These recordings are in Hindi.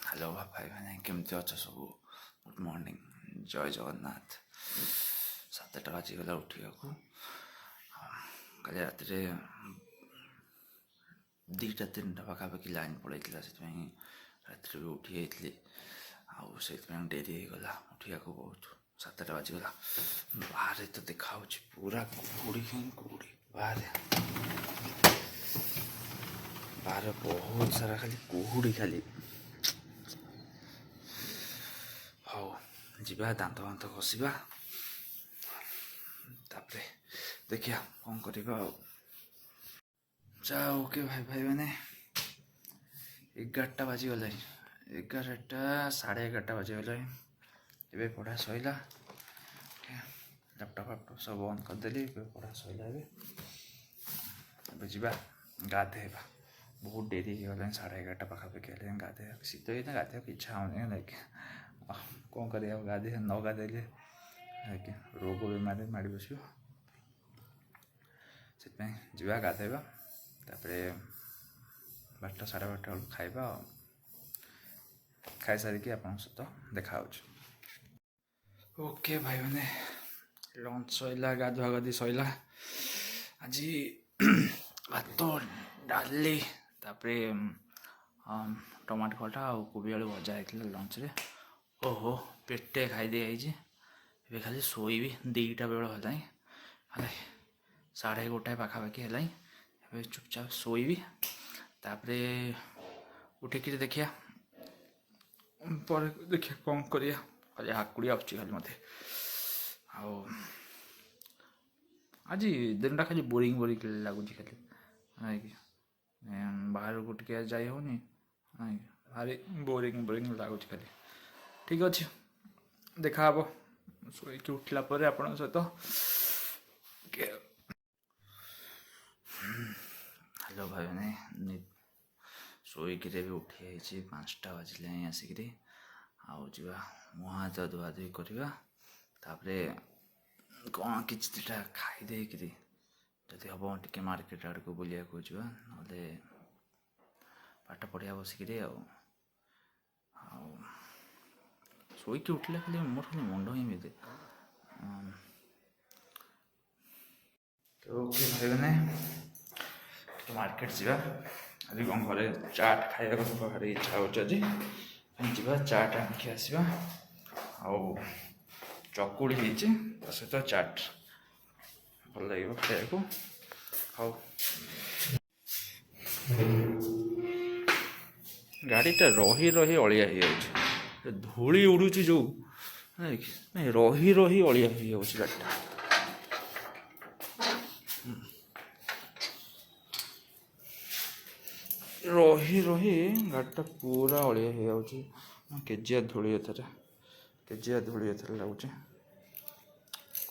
हेलो भाई मैंने केमती अच्छ सब गुड मॉर्निंग जय जगन्नाथ 7टा बाजिगला उठा को कल रात 2टा 3टा पाखापाखि लाइन पड़े से रात भी उठी जाइए से डेरी होगला उठा को बहुत 7टा बाजिगला बाहर तो देखा पूरा कुहुड़ी कुहुड़ी बाहर बहुत सारा खाली कुहुड़ी खाली हाँ जीवा दांत फांत घषा तापर देखिया कौन करवा जा ओके भाई भाई मैंने 11टा बाजिगला 11टा 11:30 बाजिगला ए पढ़ा सैला लैपटॉप फैपटॉप सब बंद करदेली पढ़ा सैला जा गाधेबा बहुत डेरी होगा 11:30 पाखापाखि गाधे शीत दिन गाधे इच्छा होने लाइक कौन कर गाधे न गाधेले रोग बेमारी माड़ी बस से गाधेबा तापर 12टा 12:30 बेलू खाइबा खाई सारिकी आप सहित देखा ओके भाई मैंने लंच सैला गाधुआ गाधी सैला आज भात डाली तापर टमाटो खटा और कोबी आलू भजा होता लंच रे ओहो पेटे खाईदे ए खाली शोबी 2टा बेल है 1:30 पाखापाखि है चुपचाप शोबी तापर उठिक देखिया पर देखिए कौन करिया खाली हाकुड़ी आछी खाली मत आज दिनटा खाली बोरिंग बोरिंग लगुच खाली बाहर को टे जाई होनी भारी बोरिंग बोरिंग लगुच खाली ठीक अच्छे देखा हे शोक उठला आप सहित हेलो भाई मैंने शोक भी उठी जाइए 5टा बाजिले आसिक मुँह हाथ धुआ धुई करवा कौन किटा खाईदे जदि हम टे मार्केट आड़ को बुलिया जा ना पाठ पढ़िया बसिक शोक उठले खाली मोर खाली मुंड ही मिले तो भाई मैंने मार्केट जा आज कौन घर चाट खाया भारी इच्छा हो चाट आनिक आसवा चकुड़ी सहित चाट भल लगे खाया हाँ गाड़ीटा रही रही अलिया हो धूली उड़ू जो रही रही अलिया हो गाड़ीटा रही रही गाड़ीटा पूरा अलिया हो केजिया धूली एथर लगुच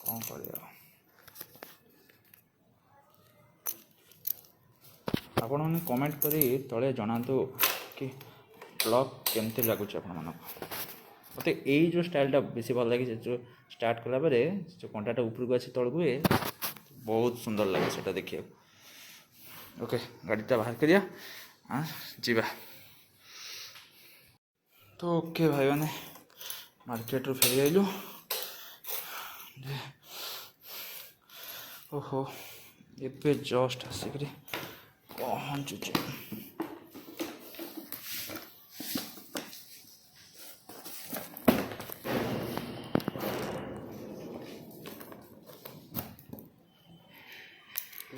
कौन कर आपण मैंने कमेंट करी तले जनातु कि ब्लॉग केमती लगुच मत यही जो स्टाइलटा बेसी भल लगे जो स्टार्ट कला जो कंटाटा ऊपर आसी तौक हुए बहुत सुंदर लगे से देखिए ओके गाड़ीटा बाहर करिया जीवा तो ओके भाई मैंने मार्केट रू फेरी आइलु ओहो एबे जस्ट आसिक पहुँचुचे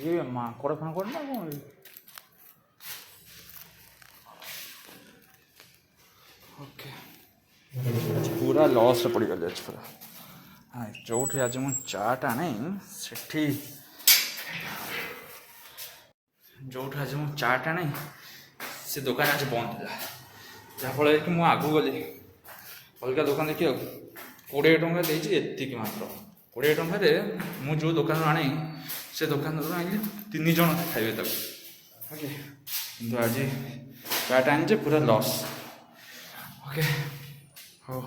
ये माकड़ फाकड़ ना कौन ओके पूरा लॉस पड़ गली आज पूरा हाँ जो आज मुझे चाट आने से जो आज मुझे चाट आने से दुकान आज बंद है जहाँफल कि मुझे आगू गली अलग दुकान देखिए 20 टଙ୍କା देती मात्र 20 टଙ୍କାରେ ମୁଁ जो दुकान आने से दुकान आइले 3 जन खाइबे तक ओके किंतु आज चाट आनी पूरा लॉस ओके हो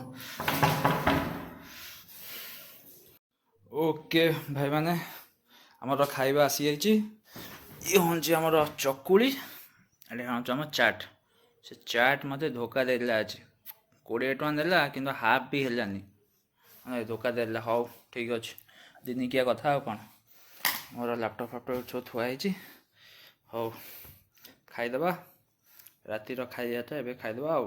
ओके भाई मैंने आमर खाइबा आसी जाइए ये हूँ आमर चकुड़ी एम चाट से चाट मते धोखा देला आज 20 टଙ୍କା देला किंतु हाफ भी हेलानी धोखा देला। हौ ठीक अच्छे दिनिकिया कथा आ कौन मोर लैपटॉप फैपटॉप सब थुआई। हौ खाईदबा रातिर खाइया तो एबे खाईदबा आ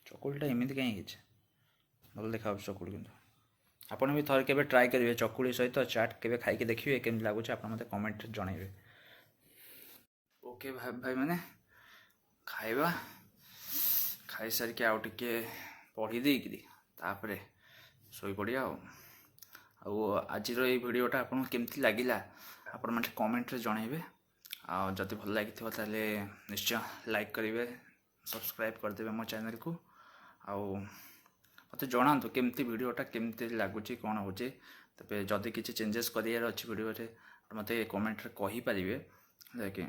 चकुलीटा एमती कहीं भल देखा चकुली किंतु आपन भी थोड़े केबे ट्राई करेंगे चकुली सहित चाट केबे खाई देखिए केमती लगुच आप मत कमेंट जनइबे। ओके भाई भाई मैंने खाइबा खाई सारिक आउ टिके पढ़ी देकरी तापरे सोई पड़िया आज भिडियोटा आपको केमती लगिला आपण मैंने कमेंट जनइबे आदि भल लगी ताले निश्चय लाइक करेंगे सब्सक्राइब करदे मो चैनल को आउ मत जनातु केमती भिडियोटा केमती लगुच कौन हो तबे जदि किसी चेंजेस करार अच्छी भिडियो मत कमेंट कहींपारे देखिए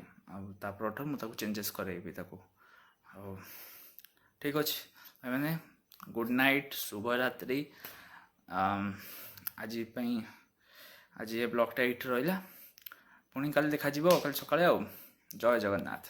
आपर मुझे चेंजेस करेबी ठीक अच्छे मैंने गुड नाइट शुभ रात्रि। आज ये ब्लॉगटा ये रहा पुणी काली देखा कल सकाଳେ जय जगन्नाथ।